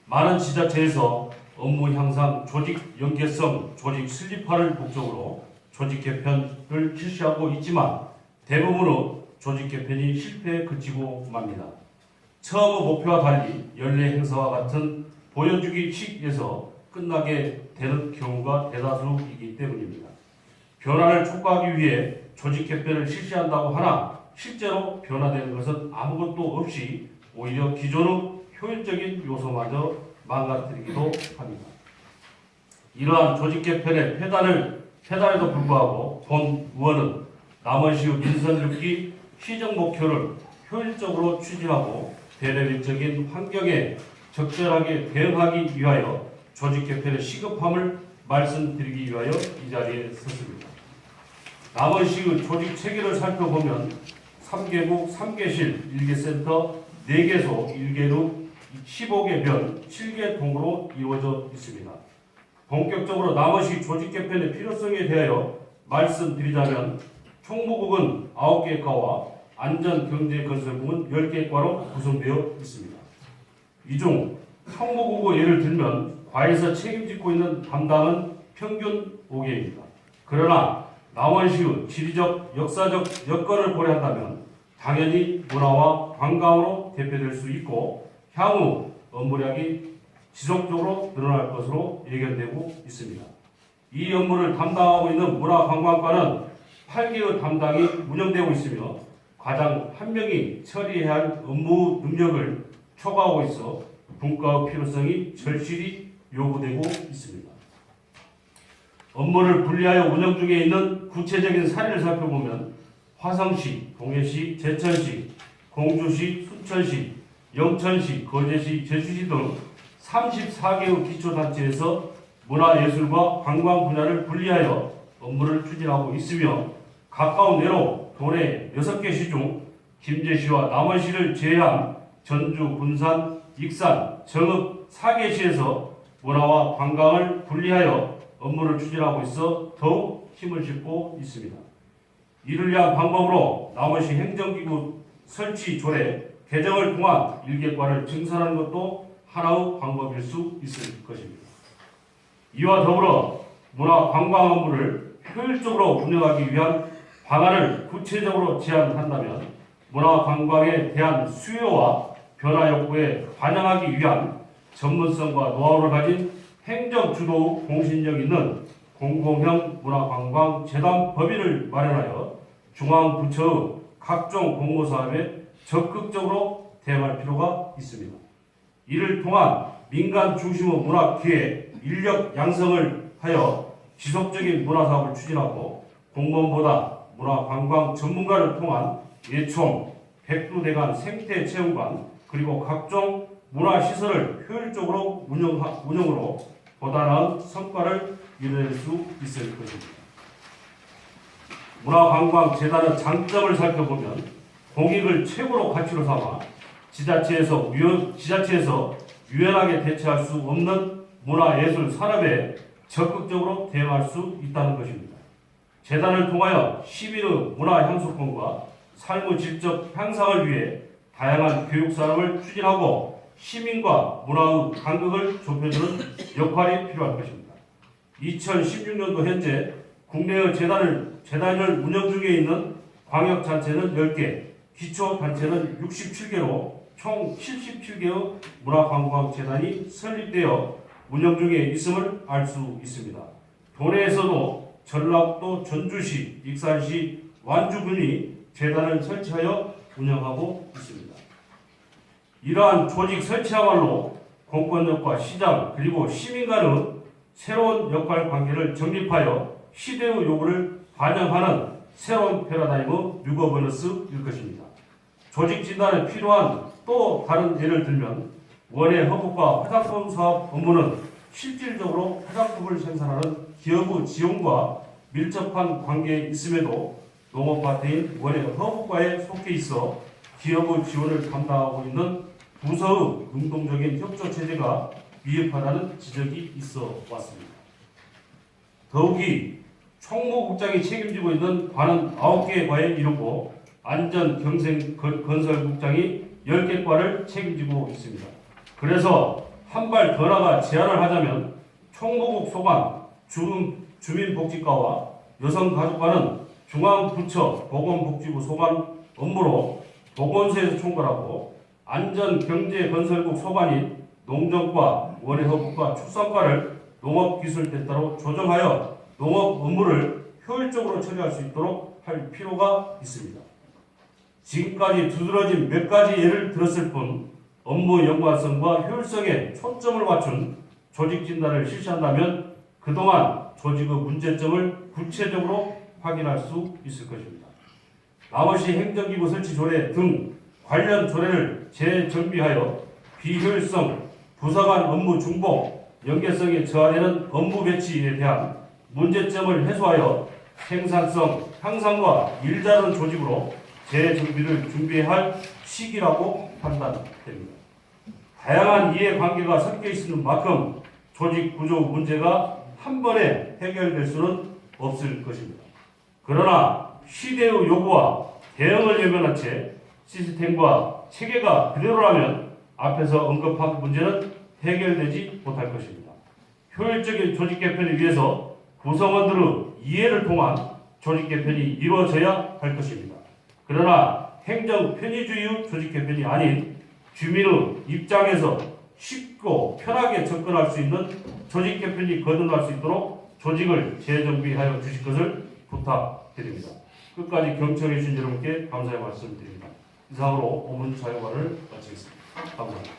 많은 지자체에서 업무 향상, 조직 연계성, 조직 슬립화를 목적으로 조직 개편을 실시하고 있지만 대부분의 조직 개편이 실패에 그치고 맙니다. 처음의 목표와 달리 연례 행사와 같은 보여주기식에서 끝나게 되는 경우가 대다수이기 때문입니다. 변화를 촉구하기 위해 조직 개편을 실시한다고 하나 실제로 변화되는 것은 아무것도 없이 오히려 기존의 효율적인 요소마저 망가뜨리기도 합니다. 이러한 조직 개편의 폐단에도 불구하고 본 의원은 남원시의 민선6기 시정 목표를 효율적으로 추진하고 대내적인 환경에 적절하게 대응하기 위하여 조직 개편의 시급함을 말씀드리기 위하여 이 자리에 섰습니다. 남원시의 조직 체계를 살펴보면 3개국 3개실 1개센터 4개소 1개루 15개 변 7개 동으로 이루어져 있습니다. 본격적으로 남원시 조직 개편의 필요성에 대하여 말씀드리자면 총무국은 9개 과와 안전경제건설국은 10개 과로 구성되어 있습니다. 이 중 총무국의 예를 들면 과에서 책임지고 있는 담당은 평균 5개입니다. 그러나 남원시의 지리적, 역사적 여건을 고려한다면 당연히 문화와 관광으로 대표될 수 있고 향후 업무량이 지속적으로 늘어날 것으로 예견되고 있습니다. 이 업무를 담당하고 있는 문화관광과는 8개의 담당이 운영되고 있으며 과장 1명이 처리해야 할 업무 능력을 초과하고 있어 분과의 필요성이 절실히 요구되고 있습니다. 업무를 분리하여 운영 중에 있는 구체적인 사례를 살펴보면 화성시, 동해시, 제천시, 공주시, 순천시, 영천시, 거제시, 제주시 등 34개의 기초단체에서 문화예술과 관광 분야를 분리하여 업무를 추진하고 있으며 가까운 내로 도내 6개 시 중 김제시와 남원시를 제외한 전주, 군산, 익산, 정읍 4개 시에서 문화와 관광을 분리하여 업무를 추진하고 있어 더욱 힘을 싣고 있습니다. 이를 위한 방법으로 남원시 행정기구 설치 조례 개정을 통한 일개과를 증설하는 것도 하나의 방법일 수 있을 것입니다. 이와 더불어 문화관광 업무를 효율적으로 운영하기 위한 방안을 구체적으로 제안한다면 문화관광에 대한 수요와 변화 욕구에 반영하기 위한 전문성과 노하우를 가진 행정주도 공신력 있는 공공형 문화관광재단 법인을 마련하여 중앙부처의 각종 공모사업에 적극적으로 대응할 필요가 있습니다. 이를 통한 민간 중심의 문화기획, 인력 양성을 하여 지속적인 문화사업을 추진하고 공무원보다 문화관광 전문가를 통한 예총, 백두대간 생태체험관 그리고 각종 문화시설을 효율적으로 운영으로 보다 나은 성과를 이뤄낼 수 있을 것입니다. 문화관광재단의 장점을 살펴보면 공익을 최고로 가치로 삼아 지자체에서 유연하게 대처할 수 없는 문화예술 산업에 적극적으로 대응할 수 있다는 것입니다. 재단을 통하여 시민의 문화향수권과 삶의 질적 향상을 위해 다양한 교육산업을 추진하고 시민과 문화의 간극을 좁혀주는 역할이 필요할 것입니다. 2016년도 현재 국내의 재단을 운영 중에 있는 광역단체는 10개, 기초단체는 67개로 총 77개의 문화관광재단이 설립되어 운영 중에 있음을 알 수 있습니다. 도내에서도 전라북도 전주시, 익산시, 완주군이 재단을 설치하여 운영하고 있습니다. 이러한 조직 설치야말로 공권력과 시장 그리고 시민 간의 새로운 역할 관계를 정립하여 시대의 요구를 반영하는 새로운 패러다임의 뉴거버넌스일 것입니다. 조직 진단에 필요한 또 다른 예를 들면 원예 허브과 화장품 사업 업무는 실질적으로 화장품을 생산하는 기업의 지원과 밀접한 관계에 있음에도 농업파트인 원예 허브과에 속해 있어 기업의 지원을 담당하고 있는 부서의 능동적인 협조 체제가 미흡하다는 지적이 있어 왔습니다. 더욱이 총무국장이 책임지고 있는 과는 9개의 과에 이르고 안전경생건설국장이 10개 과를 책임지고 있습니다. 그래서 한 발 더 나가 제안을 하자면 총무국 소관, 주민복지과와 여성가족과는 중앙부처 보건복지부 소관 업무로 보건소에서 총괄하고 안전경제건설국 소관인 농정과, 원예허브과, 축산과를 농업기술대 따로 조정하여 농업 업무를 효율적으로 처리할 수 있도록 할 필요가 있습니다. 지금까지 두드러진 몇 가지 예를 들었을 뿐 업무 연관성과 효율성에 초점을 맞춘 조직 진단을 실시한다면 그동안 조직의 문제점을 구체적으로 확인할 수 있을 것입니다. 나머지 행정기구 설치 조례 등 관련 조례를 재정비하여 비효율성, 부서 간 업무 중복, 연계성이 저하되는 업무 배치에 대한 문제점을 해소하여 생산성 향상과 일자른 조직으로 재정비를 준비해야 할 시기라고 판단됩니다. 다양한 이해관계가 섞여 있는 만큼 조직 구조 문제가 한 번에 해결될 수는 없을 것입니다. 그러나 시대의 요구와 대응을 외면한 채 시스템과 체계가 그대로라면 앞에서 언급한 문제는 해결되지 못할 것입니다. 효율적인 조직 개편을 위해서 구성원들의 이해를 통한 조직 개편이 이루어져야 할 것입니다. 그러나 행정 편의주의 조직 개편이 아닌 주민의 입장에서 쉽고 편하게 접근할 수 있는 조직 개편이 거듭날 수 있도록 조직을 재정비하여 주실 것을 부탁드립니다. 끝까지 경청해 주신 여러분께 감사의 말씀드립니다. 이상으로 오문 자유화를 마치겠습니다. 감사합니다.